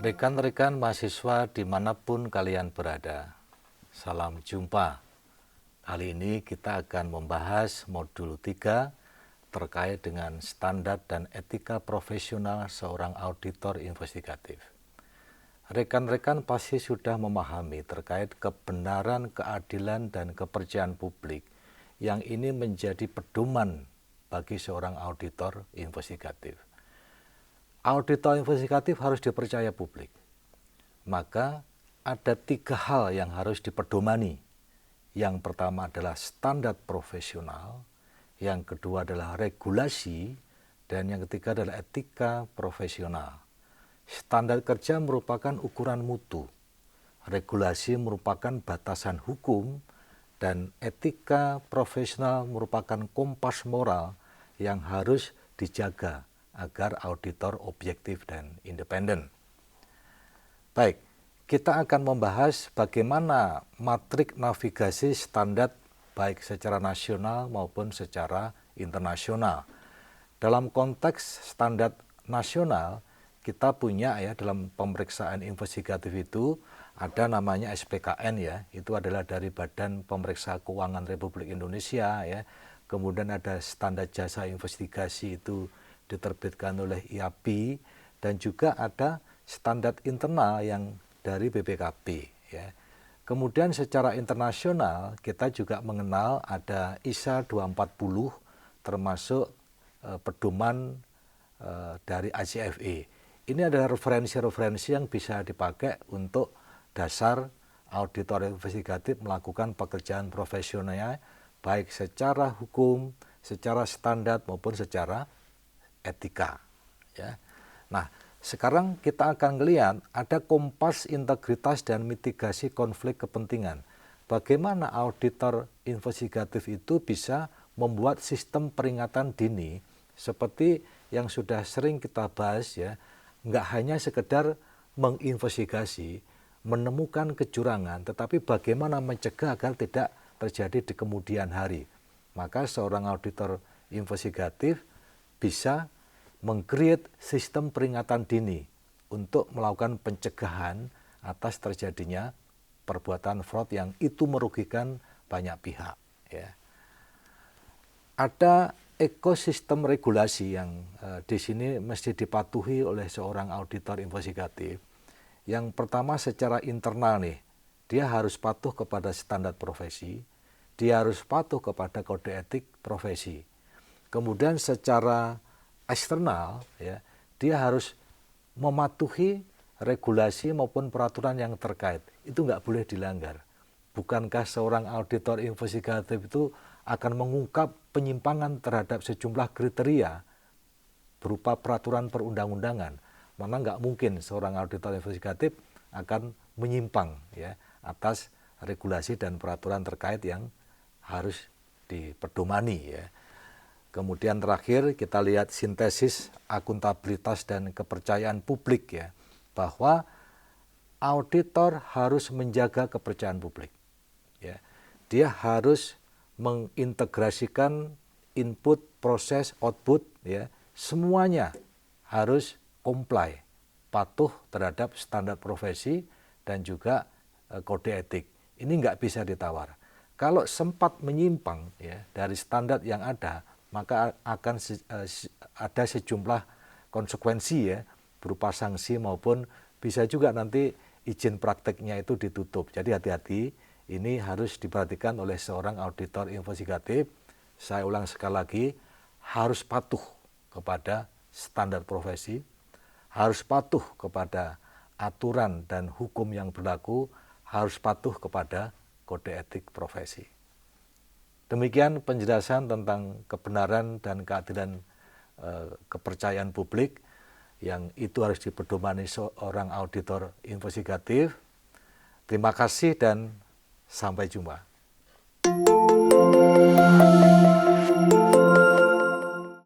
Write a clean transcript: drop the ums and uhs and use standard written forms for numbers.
Rekan-rekan mahasiswa dimanapun kalian berada, salam jumpa. Kali ini kita akan membahas modul 3 terkait dengan standar dan etika profesional seorang auditor investigatif. Rekan-rekan pasti sudah memahami terkait kebenaran, keadilan, dan kepercayaan publik yang ini menjadi pedoman bagi seorang auditor investigatif. Auditor investigatif harus dipercaya publik. Maka ada 3 hal yang harus dipedomani. Yang pertama adalah standar profesional, yang kedua adalah regulasi, dan yang ketiga adalah etika profesional. Standar kerja merupakan ukuran mutu, regulasi merupakan batasan hukum, dan etika profesional merupakan kompas moral yang harus dijaga agar auditor objektif dan independen. Baik, kita akan membahas bagaimana matrik navigasi standar baik secara nasional maupun secara internasional. Dalam konteks standar nasional, kita punya ya dalam pemeriksaan investigatif itu ada namanya SPKN ya, itu adalah dari Badan Pemeriksa Keuangan Republik Indonesia ya. Kemudian ada standar jasa investigasi itu diterbitkan oleh IAPI, dan juga ada standar internal yang dari BPKP ya. Kemudian secara internasional kita juga mengenal ada ISA 240 termasuk pedoman dari ICFE. Ini adalah referensi-referensi yang bisa dipakai untuk dasar auditor investigatif melakukan pekerjaan profesionalnya baik secara hukum, secara standar maupun secara etika ya. Nah, sekarang kita akan melihat ada kompas integritas dan mitigasi konflik kepentingan. Bagaimana auditor investigatif itu bisa membuat sistem peringatan dini seperti yang sudah sering kita bahas ya, nggak hanya sekedar menginvestigasi, menemukan kecurangan, tetapi bagaimana mencegah agar tidak terjadi di kemudian hari. Maka seorang auditor investigatif bisa meng-create sistem peringatan dini untuk melakukan pencegahan atas terjadinya perbuatan fraud yang itu merugikan banyak pihak ya. Ada ekosistem regulasi yang di sini mesti dipatuhi oleh seorang auditor investigatif. Yang pertama secara internal nih, dia harus patuh kepada standar profesi, dia harus patuh kepada kode etik profesi. Kemudian secara eksternal ya, dia harus mematuhi regulasi maupun peraturan yang terkait. Itu nggak boleh dilanggar. Bukankah seorang auditor investigatif itu akan mengungkap penyimpangan terhadap sejumlah kriteria berupa peraturan perundang-undangan? Mana nggak mungkin seorang auditor investigatif akan menyimpang ya atas regulasi dan peraturan terkait yang harus dipedomani ya. Kemudian terakhir kita lihat sintesis akuntabilitas dan kepercayaan publik ya, bahwa auditor harus menjaga kepercayaan publik ya. Dia harus mengintegrasikan input, proses, output ya, semuanya harus comply, patuh terhadap standar profesi dan juga kode etik. Ini nggak bisa ditawar. Kalau sempat menyimpang ya dari standar yang ada, maka akan ada sejumlah konsekuensi ya, berupa sanksi maupun bisa juga nanti izin prakteknya itu ditutup. Jadi hati-hati, ini harus diperhatikan oleh seorang auditor investigatif. Saya ulang sekali lagi, harus patuh kepada standar profesi, harus patuh kepada aturan dan hukum yang berlaku, harus patuh kepada kode etik profesi. Demikian penjelasan tentang kebenaran dan keadilan kepercayaan publik yang itu harus dipedomani seorang auditor investigatif. Terima kasih dan sampai jumpa.